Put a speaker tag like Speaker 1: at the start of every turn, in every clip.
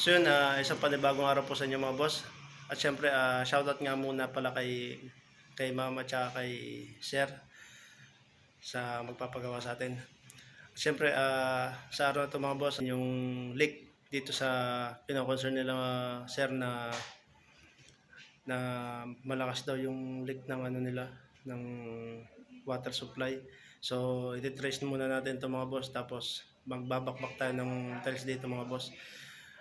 Speaker 1: So yun, isang panibagong araw po sa inyo mga boss. At syempre, shoutout nga muna pala kay mama at kay sir sa magpapagawa sa atin. At syempre, sa araw na ito mga boss, yung leak dito sa pinakoncern nila sir na malakas daw yung leak ng ano nila, ng water supply. So, ititrace muna natin ito mga boss, tapos magbabakbak tayo ng tiles dito mga boss.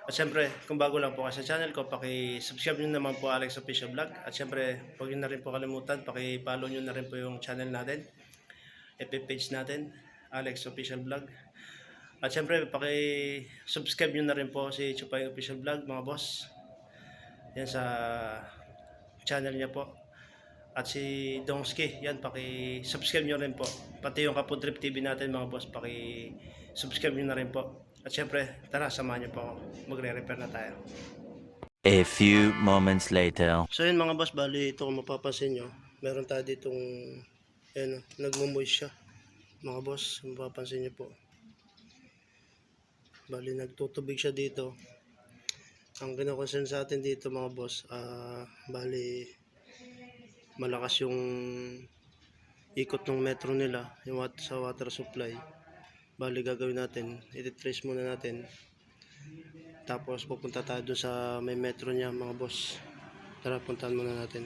Speaker 1: At syempre, kung bago lang po kayo sa channel ko, paki-subscribe nyo naman po Alex Official Vlog. At syempre, huwag nyo na rin po kalimutan, paki-follow nyo na rin po yung channel natin, FB page natin, Alex Official Vlog. At syempre, paki-subscribe nyo na rin po si Chupay Official Vlog, mga boss. Yan sa channel niya po. At si Dongski, yan, paki-subscribe nyo rin po. Pati yung Kapudrip TV natin mga boss, paki-subscribe nyo na rin po. At syempre, tara, samahan nyo po ako. Magre-repair na tayo.
Speaker 2: A few moments later.
Speaker 1: So yun mga boss, bali ito kung mapapansin nyo, meron tayo ditong, ayan, nagmumoist siya. Mga boss, kung mapapansin nyo po. Bali nagtutubig siya dito. Ang kino-concern sa atin dito mga boss, bali malakas yung ikot ng metro nila sa water supply. Bali gagawin natin, ititrace muna natin, tapos pupunta tayo dun sa may metro niya mga boss. Tara, puntahan muna natin.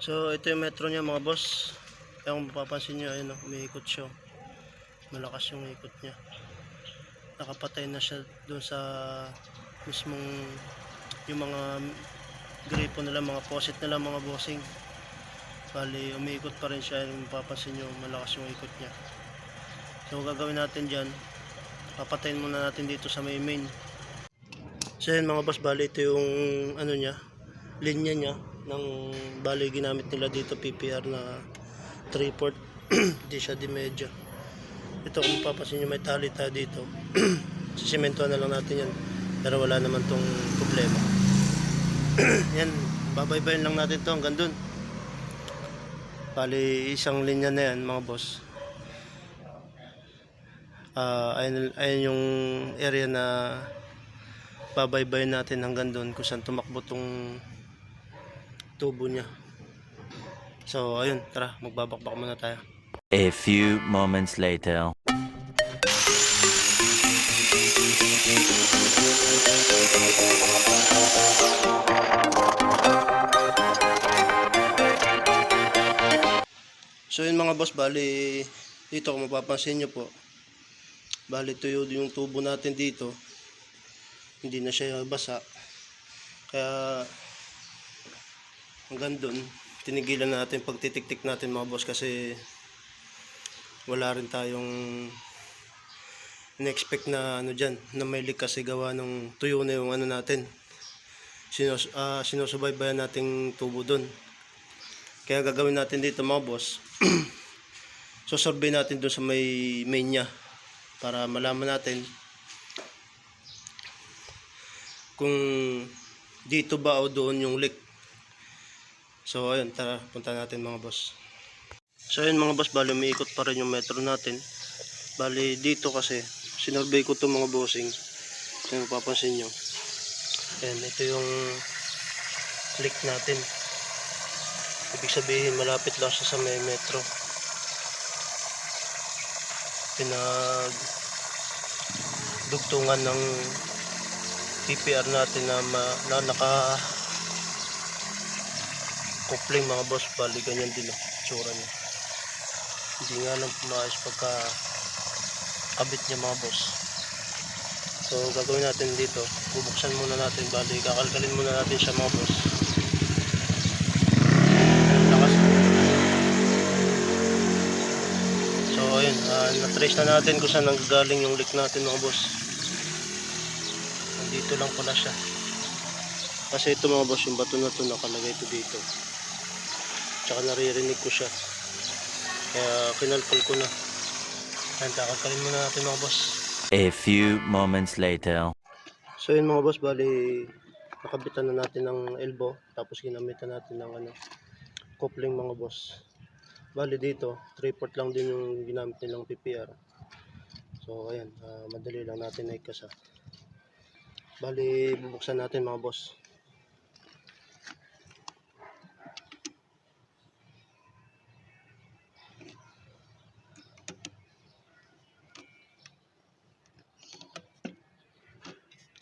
Speaker 1: So ito yung metro niya mga boss. Kaya kung mapapansin nyo, ayun, umiikot siya. Malakas yung ikot niya. Nakapatay na siya dun sa mismong yung mga gripo nila, mga faucet nila mga bossing. Bali umiikot pa rin siya, yung mapapansin nyo, malakas yung ikot niya. So gagawin natin dyan, papatayin muna natin dito sa main. So yun mga boss, bali ito yung ano niya, linya niya ng bali ginamit nila dito PPR na 3/4. Hindi siya di medya. Ito kung mapapansin nyo, may tali tayo dito. Sisimentohan na lang natin yan, pero wala naman tong problema. Yan, babaybayin lang natin to hanggang dun. Bali isang linya na yan mga boss. Ayun yung area na babaybayin natin hanggang doon kung saan tumakbo tong tubo niya. So ayun, tara, magbabakbak muna tayo.
Speaker 2: A few moments later.
Speaker 1: So yun mga boss, bali dito kung mapapansin nyo po, bali tuyo yung tubo natin dito, hindi na siya basa, kaya hanggang doon tinigilan natin pagtitik-tik natin mga boss, kasi wala rin tayong in-expect na ano dyan, na may leak, kasi gawa ng tuyo na yung ano natin, sinusubaybayan nating tubo doon. Kaya gagawin natin dito mga boss, so survey natin doon sa may main niya para malaman natin kung dito ba o doon yung leak. So ayun, tara, punta natin mga boss. So ayun mga boss, bali umiikot pa rin yung metro natin. Bali dito kasi sinurvey ko itong mga bossing, kung mapapansin nyo, ayan, ito yung leak natin. Ibig sabihin malapit lang siya sa may metro. Pinagdugtungan ng PPR natin na naka coupling mga boss. Bali ganyan din ang tsura niya. Hindi nga lang pumayos pagka kabit niya mga boss. So gagawin natin dito, bubuksan muna natin, bali kakalkalin muna natin siya mga boss. Lakas. So ayun, na-trace na natin kung saan nanggagaling yung leak natin mga boss. Nandito lang pala siya, kasi ito mga boss, yung bato na to nakalagay ito dito, tsaka naririnig ko siya, kaya kinalkal ko na. Ayan, kakalkalin muna natin mga boss.
Speaker 2: A few moments later.
Speaker 1: So yun mga boss, bali nakabitan na natin ng elbow, tapos ginamitan natin ng coupling mga boss. Bali dito 3/4 lang din yung ginamit nilang PPR. So ayan, madali lang natin naikasa. Bali, bubuksan natin mga boss.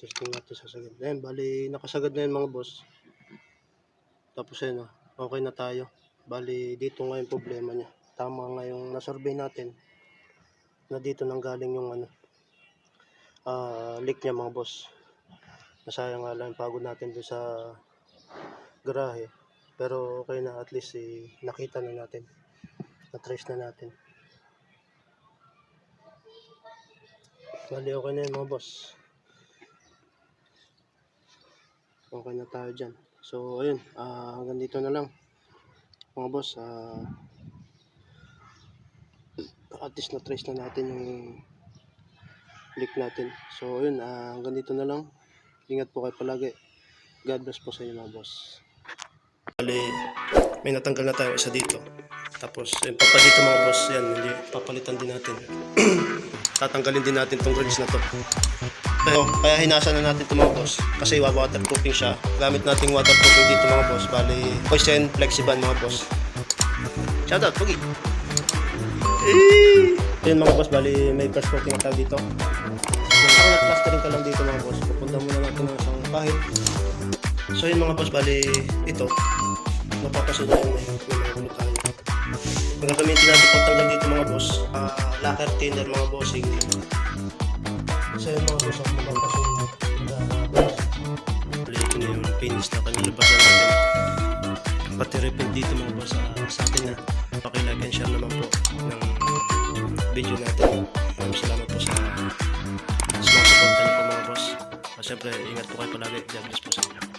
Speaker 1: Testing natin sa sagad. Ayan, bali, nakasagad na yan mga boss. Tapos ayun, okay na tayo. Bali, dito nga yung problema niya. Tama nga yung nasurvey natin na dito nang galing yung leak niya mga boss. Nasayang nga lang yung pagod natin doon sa garahe. Pero okay na, at least nakita na natin. Na-trace na natin. Bali, okay na yun mga boss. Okay na tayo dyan. So ayun, hanggang dito na lang mga boss. At least na-trace na natin yung leak natin. So ayun, hanggang dito na lang. Ingat po kayo palagi. God bless po sa inyo mga boss. Bali, may natanggal na tayo isa dito. Tapos yung papa dito mga boss, yan, hindi papalitan din natin. Tatanggalin din natin tong grills na to. Kaya hinasa na natin ito mga boss kasi waterproofing siya. Gamit nating waterproofing dito mga boss. Bali, Poison Flexiban mga boss. Shoutout, Pugi! Ayun mga boss, bali may first coating na tayo dito. Kung parang nag-plastering ka lang dito mga boss, pupunta muna natin ng isang kahit. So yun mga boss, bali ito. Mapapasunod yun may mga tayo. Ang gagamitin natin pagtanggal dito mga boss, lacquer thinner mga bossing. So yun mga boss, mapapasunod. Bali ito na yung finish na kanilabasan natin. Pati repeat dito mga boss sa atin na paki-like and share naman po ng video natin. Salamat po sa mga support niyo po mga boss. Siyempre, ingat po kayo palagi. God bless po sa inyo.